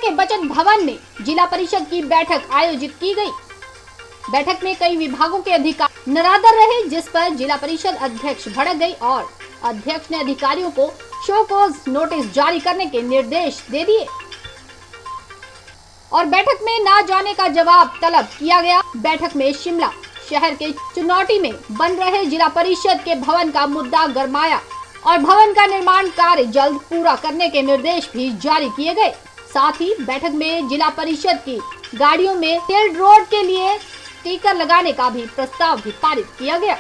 के बचत भवन में जिला परिषद की बैठक आयोजित की गई। बैठक में कई विभागों के अधिकारी निरादर रहे, जिस पर जिला परिषद अध्यक्ष भड़क गई और अध्यक्ष ने अधिकारियों को शो कॉज नोटिस जारी करने के निर्देश दे दिए और बैठक में ना जाने का जवाब तलब किया गया। बैठक में शिमला शहर के चुनौटी में बन रहे जिला परिषद के भवन का मुद्दा गरमाया और भवन का निर्माण कार्य जल्द पूरा करने के निर्देश भी जारी किए गए। साथ ही बैठक में जिला परिषद की गाड़ियों में टेल रोड के लिए स्टिकर लगाने का भी प्रस्ताव भी पारित किया गया।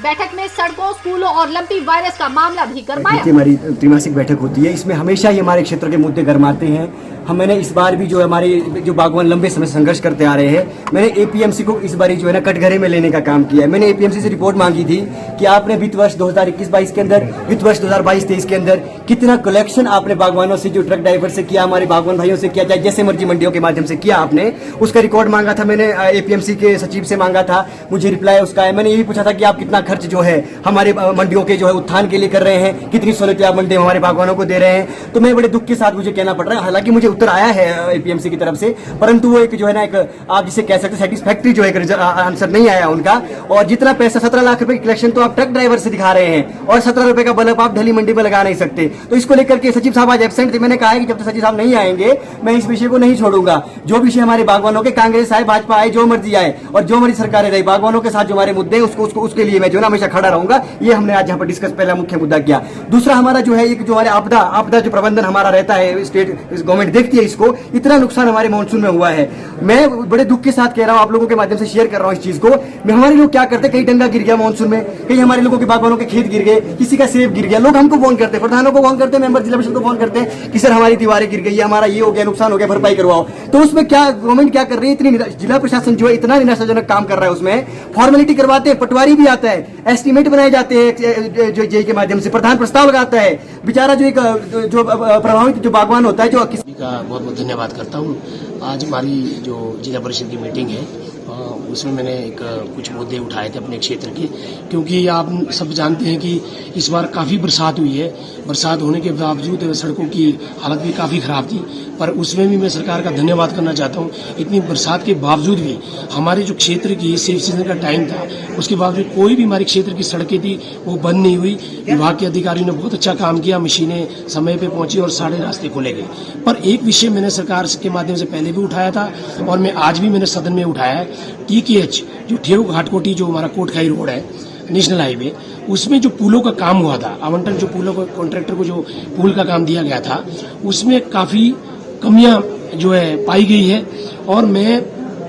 बैठक में सड़कों, स्कूलों और लंपी वायरस का मामला भी गरमाया। हमारी त्रैमासिक बैठक होती है, इसमें हमेशा ही हमारे क्षेत्र के मुद्दे गरमाते हैं। मैंने इस बार भी जो है हमारे जो बागवान लंबे समय संघर्ष करते आ रहे हैं, मैंने एपीएमसी को इस बार जो है ना कटघरे में लेने का काम किया है। मैंने एपीएमसी से रिपोर्ट मांगी थी कि आपने वित्त वर्ष 2021-22 के अंदर, वित्त वर्ष 2022-23 के अंदर कितना कलेक्शन आपने बागवानों से, जो ट्रक ड्राइवर से किया, हमारे बागवान भाइयों से किया, चाहे जैसे मर्जी मंडियों के माध्यम से किया आपने, उसका रिकॉर्ड मांगा था। मैंने एपीएमसी के सचिव से मांगा था, मुझे रिप्लाई उसका है। मैंने यही पूछा था कि आप कितना खर्च जो है हमारे मंडियों के जो है उत्थान के लिए कर रहे हैं, कितनी सहूलियतें आप मंडी हमारे बागवानों को दे रहे हैं। तो मैं बड़े दुख के साथ मुझे कहना पड़ रहा है, हालांकि मुझे उत्तर आया है एपीएमसी की तरफ से, परंतु वो एक जो है ना एक आप जिसे कह सकते सेटिस्फैक्ट्री जो है आंसर नहीं आया उनका। और जितना पैसा 17 लाख रुपए की कलेक्शन तो आप ट्रक ड्राइवर से दिखा रहे हैं और 17 रुपए का बल्ब आप ढली मंडी में लगा नहीं सकते। तो इसको लेकर के सचिव साहब आज एब्सेंट थे। मैंने कहा है कि जब तक सचिव साहब नहीं आएंगे मैं इस विषय को नहीं छोड़ूंगा। जो विषय हमारे बागवानों के, कांग्रेस आए, भाजपा आए, जो मर्जी आए और जो मर्जी सरकारें रही, बागवानों के साथ जो हमारे मुद्दे हैं उसके लिए मैं जो है हमेशा खड़ा रहूंगा। ये हमने आज यहाँ पर डिस्कस पहला मुख्य मुद्दा किया। दूसरा हमारा जो है एक जो हमारे आपदा जो प्रबंधन हमारा रहता है, स्टेट गवर्नमेंट देखती है इसको, इतना नुकसान हमारे मानसून में हुआ है। मैं बड़े दुख के साथ कह रहा हूं, आप लोगों के माध्यम से शेयर कर रहा हूं इस चीज को। हमारे लोग क्या करते, कहीं डंगा गिर गया मानसून में, कहीं हमारे लोगों के बागवानों के खेत गिर गए, किसी का सेब गिर गया, लोग हमको फोन करते, प्रधानों को फोन करते, मेंबर जिला परिषद को फोन करते कि सर हमारी दीवारें गिर गई, हमारा ये हो गया, नुकसान हो गया, भरपाई करवाओ। तो उसमें क्या गवर्नमेंट क्या कर रही है, इतनी जिला प्रशासन जो है इतना निराशाजनक काम कर रहा है। उसमें फॉर्मेलिटी करवाते हैं, पटवारी भी आता है, एस्टीमेट बनाए जाते हैं जो जेई के माध्यम से, प्रधान प्रस्ताव लगाता है, बेचारा जो एक जो प्रभावित जो बागवान होता है, जो किसी का बहुत बहुत धन्यवाद करता हूँ। आज हमारी जो जिला परिषद की मीटिंग है उसमें मैंने कुछ मुद्दे उठाए थे अपने क्षेत्र के, क्योंकि आप सब जानते हैं कि इस बार काफ़ी बरसात हुई है। बरसात होने के बावजूद सड़कों की हालत भी काफ़ी ख़राब थी, पर उसमें भी मैं सरकार का धन्यवाद करना चाहता हूँ। इतनी बरसात के बावजूद भी हमारे जो क्षेत्र की सेफ सीजन का टाइम था, उसके बावजूद कोई भी हमारे क्षेत्र की सड़कें थी वो बंद नहीं हुई। विभाग के अधिकारियों ने बहुत अच्छा काम किया, मशीनें समय पर पहुंची और सारे रास्ते खोले गए। पर एक विषय मैंने सरकार के माध्यम से पहले भी उठाया था और मैं आज भी मैंने सदन में उठाया है। TKH जो ठेऊ घाटकोटी जो हमारा कोटखाई रोड है, नेशनल हाईवे, उसमें जो पुलों का काम हुआ था, आवंटन जो पुलों को कॉन्ट्रैक्टर को जो पुल का काम दिया गया था, उसमें काफ़ी कमियां जो है पाई गई है। और मैं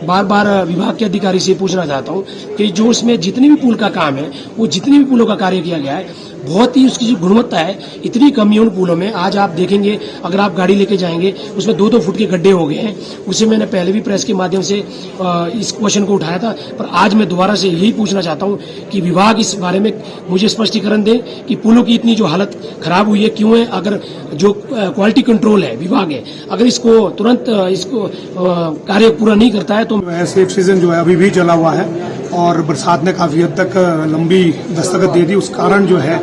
बार बार विभाग के अधिकारी से पूछना चाहता हूं कि जो उसमें जितनी भी पुल का काम है, वो जितनी भी पुलों का कार्य किया गया है, बहुत ही उसकी जो गुणवत्ता है, इतनी कमी है उन पुलों में। आज आप देखेंगे, अगर आप गाड़ी लेके जाएंगे, उसमें 2-2 फुट के गड्ढे हो गए हैं। उसे मैंने पहले भी प्रेस के माध्यम से इस क्वेश्चन को उठाया था, पर आज मैं दोबारा से यही पूछना चाहता हूं कि विभाग इस बारे में मुझे स्पष्टीकरण दे कि पुलों की इतनी जो हालत खराब हुई है क्यों है। अगर जो क्वालिटी कंट्रोल है विभाग है, अगर इसको तुरंत इसको कार्य पूरा नहीं करता है तो सेफ सीजन जो है अभी भी चला हुआ है और बरसात ने काफी हद तक लंबी दस्तक दे दी। उस कारण जो है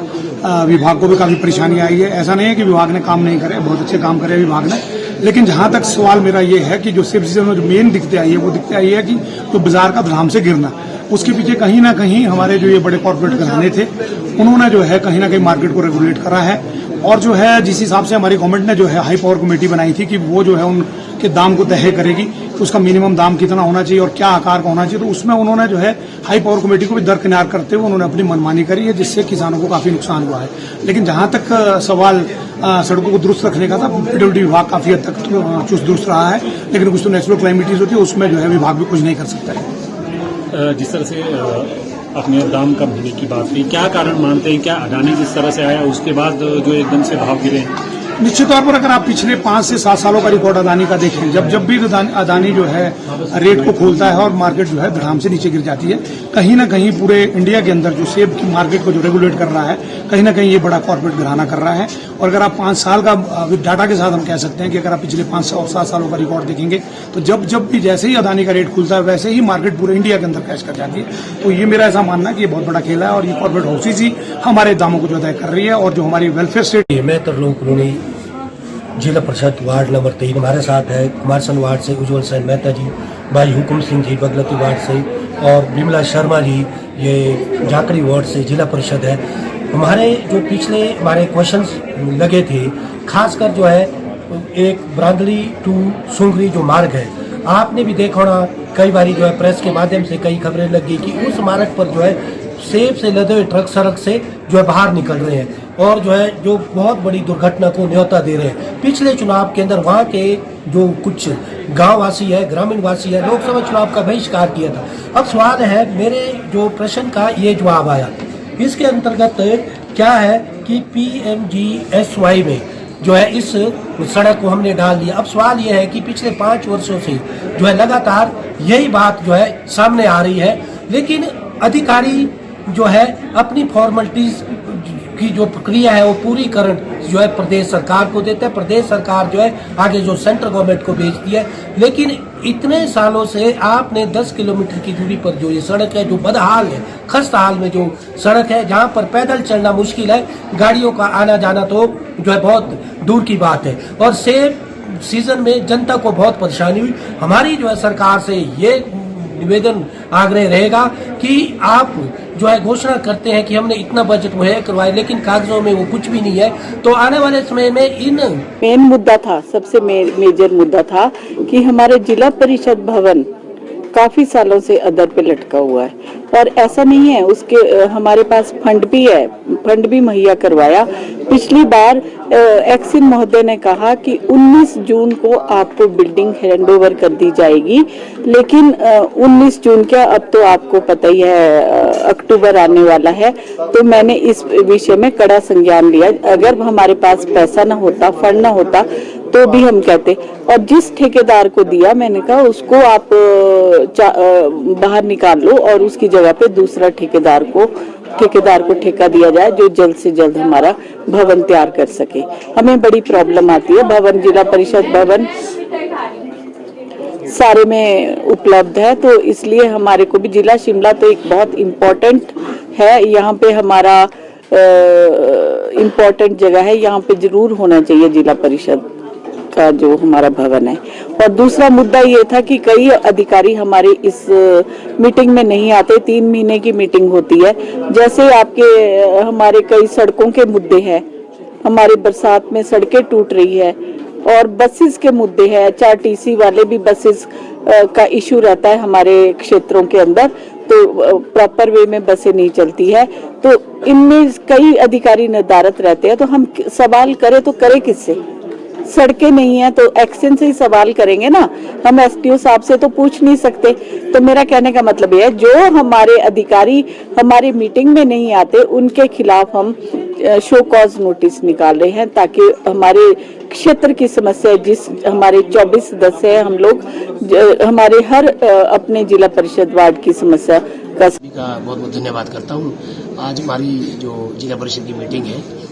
विभाग को भी काफी परेशानी आई है। ऐसा नहीं है कि विभाग ने काम नहीं करे, बहुत अच्छे काम करे विभाग ने, लेकिन जहां तक सवाल मेरा ये है कि जो सेफ सीजन में जो मेन दिक्कतें आई है, वो दिक्कतें आई है कि जो बाजार का भ्राम से गिरना, उसके पीछे कहीं ना कहीं हमारे जो ये बड़े कॉर्पोरेट घराने थे, उन्होंने जो है कहीं ना कहीं मार्केट को रेगुलेट करा है। और जो है जिस हिसाब से हमारी गवर्नमेंट ने जो है हाई पावर कमेटी बनाई थी कि वो जो है उनके दाम को तय करेगी, उसका मिनिमम दाम कितना होना चाहिए और क्या आकार का होना चाहिए, तो उसमें उन्होंने जो है हाई पावर कमेटी को भी दरकिनार करते हुए उन्होंने अपनी मनमानी करी है, जिससे किसानों को काफी नुकसान हुआ है। लेकिन जहां तक सवाल सड़कों को दुरुस्त रखने का था, पीडब्ल्यूडी विभाग काफी हद तक चुस्त दुरुस्त रहा है, लेकिन कुछ तो नेचुरल क्लाइमिटीज होती है, उसमें जो है विभाग भी कुछ नहीं कर सकता है। जिस तरह से अपने दाम कम होने की बात हुई, क्या कारण मानते हैं? क्या अडानी जिस तरह से आया उसके बाद जो एकदम से भाव गिरे? निश्चित तौर पर अगर आप पिछले 5 से 7 सालों का रिकॉर्ड अदानी का देखें, जब भी अदानी जो है रेट को खोलता है और मार्केट जो है धड़ाम से नीचे गिर जाती है, कहीं ना कहीं पूरे इंडिया के अंदर जो सेब की मार्केट को जो रेगुलेट कर रहा है, कहीं ना कहीं ये बड़ा कॉर्पोरेट घराना कर रहा है। और अगर आप 5 साल का विद डाटा के साथ हम कह सकते हैं कि अगर आप पिछले 5 और 7 सालों का रिकॉर्ड देखेंगे, तो जब भी जैसे ही अदानी का रेट खुलता है, वैसे ही मार्केट पूरे इंडिया के अंदर क्रैश कर जाती है। तो ये मेरा ऐसा मानना है कि ये बहुत बड़ा खेल है और ये कॉर्पोरेट हाउसेज ही हमारे दामों को जो तय कर रही है और जो हमारी वेलफेयर स्टेट। मैं तरलों कॉलोनी जिला परिषद वार्ड नंबर 3 हमारे साथ है कुमारसन वार्ड से उज्जवल सेन मेहता जी, भाई हुकुम सिंह जी बगलती वार्ड से और बिमला शर्मा जी ये जाकड़ी वार्ड से जिला परिषद है। हमारे जो पिछले हमारे क्वेश्चंस लगे थे, खासकर जो है एक ब्रांदली टू सुंगरी जो मार्ग है, आपने भी देखा होना कई बार जो है प्रेस के माध्यम से कई खबरें लगी कि उस मार्ग पर जो है सेब से लदे हुए ट्रक सड़क से जो है बाहर निकल रहे हैं और जो है जो बहुत बड़ी दुर्घटना को न्योता दे रहे हैं। पिछले चुनाव के अंदर वहाँ के जो कुछ गांव वासी है, ग्रामीण वासी है, लोकसभा चुनाव का बहिष्कार किया था। अब सवाल है मेरे जो प्रश्न का ये जवाब आया, इसके अंतर्गत क्या है कि PMGSY में जो है इस सड़क को हमने डाल दिया। अब सवाल यह है कि पिछले 5 वर्षों से जो है लगातार यही बात जो है सामने आ रही है, लेकिन अधिकारी जो है अपनी फॉर्मेलिटीज की जो प्रक्रिया है वो पूरी करण जो है प्रदेश सरकार को देते हैं। प्रदेश सरकार जो है आगे जो सेंट्रल गवर्नमेंट को भेजती है, लेकिन इतने सालों से आपने 10 किलोमीटर की दूरी पर जो ये सड़क है, जो बदहाल है, खस्ता हाल में जो सड़क है, जहाँ पर पैदल चलना मुश्किल है, गाड़ियों का आना जाना तो जो है बहुत दूर की बात है। और सेब सीजन में जनता को बहुत परेशानी हुई। हमारी जो है सरकार से ये निवेदन आग्रह रहेगा कि आप जो है घोषणा करते हैं कि हमने इतना बजट मुहैया करवाया, लेकिन कागजों में वो कुछ भी नहीं है, तो आने वाले समय में इन मेन मुद्दा था, सबसे मेजर मुद्दा था कि हमारे जिला परिषद भवन काफी सालों से अदर पे लटका हुआ है और ऐसा नहीं है, उसके हमारे पास फंड भी है, फंड भी मुहैया करवाया। पिछली बार एक्सिन महोदय ने कहा कि 19 जून को आपको बिल्डिंग हैंडओवर कर दी जाएगी, लेकिन 19 जून क्या, अब तो आपको पता ही है अक्टूबर आने वाला है। तो मैंने इस विषय में कड़ा संज्ञान लिया। अगर हमारे पास पैसा न होता, फंड न होता तो भी हम कहते, और जिस ठेकेदार को दिया मैंने कहा उसको आप बाहर निकाल लो और उसकी जगह पे दूसरा ठेकेदार को ठेका दिया जाए जो जल्द से जल्द हमारा भवन तैयार कर सके। हमें बड़ी प्रॉब्लम आती है, भवन जिला परिषद भवन सारे में उपलब्ध है, तो इसलिए हमारे को भी जिला शिमला तो एक बहुत इम्पोर्टेंट है, यहाँ पे हमारा इम्पोर्टेंट जगह है, यहाँ पे जरूर होना चाहिए जिला परिषद का जो हमारा भवन है। और दूसरा मुद्दा ये था कि कई अधिकारी हमारे इस मीटिंग में नहीं आते, 3 महीने की मीटिंग होती है। जैसे आपके हमारे कई सड़कों के मुद्दे हैं, हमारे बरसात में सड़कें टूट रही है और बसेस के मुद्दे हैं, HRTC वाले भी बसेस का इशू रहता है हमारे क्षेत्रों के अंदर, तो प्रॉपर वे में बसें नहीं चलती है, तो इनमें कई अधिकारी निर्धारित रहते हैं। तो हम सवाल करें तो करें किससे? सड़कें नहीं है तो एक्शन से ही सवाल करेंगे ना, हम SDO साहब से तो पूछ नहीं सकते। तो मेरा कहने का मतलब ये है, जो हमारे अधिकारी हमारी मीटिंग में नहीं आते उनके खिलाफ हम शो कॉज नोटिस निकाल रहे हैं, ताकि हमारे क्षेत्र की समस्या, जिस हमारे 24 सदस्य हैं हम लोग, हमारे हर अपने जिला परिषद वार्ड की समस्या का बहुत बहुत धन्यवाद करता हूँ। आज हमारी जो जिला परिषद की मीटिंग है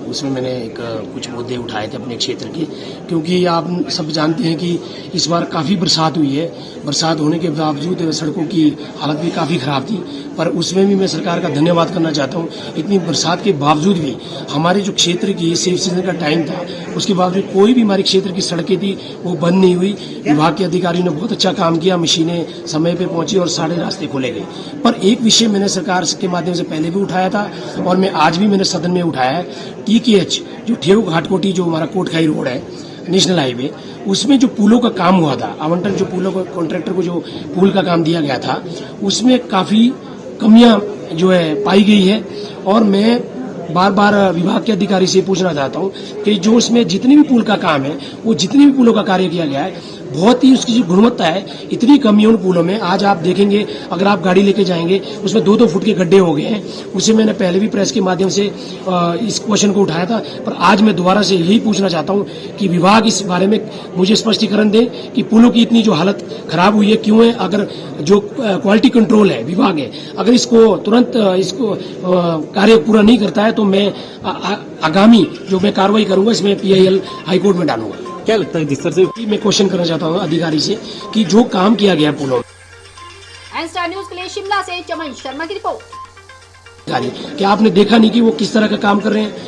उसमें मैंने कुछ मुद्दे उठाए थे अपने क्षेत्र के, क्योंकि आप सब जानते हैं कि इस बार काफ़ी बरसात हुई है। बरसात होने के बावजूद सड़कों की हालत भी काफ़ी ख़राब थी, पर उसमें भी मैं सरकार का धन्यवाद करना चाहता हूँ। इतनी बरसात के बावजूद भी हमारे जो क्षेत्र की सेफ सीजन का टाइम था, उसके बावजूद कोई भी हमारे क्षेत्र की सड़कें थी वो बंद नहीं हुई। विभाग के अधिकारियों ने बहुत अच्छा काम किया, मशीनें समय पर पहुंची और सारे रास्ते खोले गए। पर एक विषय मैंने सरकार के माध्यम से पहले भी उठाया था और मैं आज भी मैंने सदन में उठाया है, TKH जो ठेऊ घाटकोटी जो हमारा कोटखाई रोड है नेशनल हाईवे, उसमें जो पुलों का काम हुआ था, आवंटन जो पुलों को कॉन्ट्रैक्टर को जो पुल का काम दिया गया था, उसमें काफ़ी कमियां जो है पाई गई है। और मैं बार बार विभाग के अधिकारी से पूछना चाहता हूं कि जो उसमें जितनी भी पुल का काम है, वो जितनी भी पुलों का कार्य किया गया है, बहुत ही उसकी जो गुणवत्ता है, इतनी कमी है उन पुलों में। आज आप देखेंगे, अगर आप गाड़ी लेके जाएंगे, उसमें 2-2 फुट के गड्ढे हो गए हैं। उसे मैंने पहले भी प्रेस के माध्यम से इस क्वेश्चन को उठाया था, पर आज मैं दोबारा से यही पूछना चाहता हूं कि विभाग इस बारे में मुझे स्पष्टीकरण दें कि पुलों की इतनी जो हालत खराब हुई है क्यों है। अगर जो क्वालिटी कंट्रोल है विभाग है, अगर इसको तुरंत इसको कार्य पूरा नहीं करता है, तो मैं आगामी जो मैं कार्रवाई करूंगा इसमें PIL हाईकोर्ट में डालूंगा। क्या लगता है जिस तरह से मैं क्वेश्चन करना चाहता हूँ अधिकारी से कि जो काम किया गया पुलों में। स्टार न्यूज़ के लिए शिमला से चमन शर्मा की रिपोर्ट। क्या आपने देखा नहीं कि वो किस तरह का काम कर रहे हैं?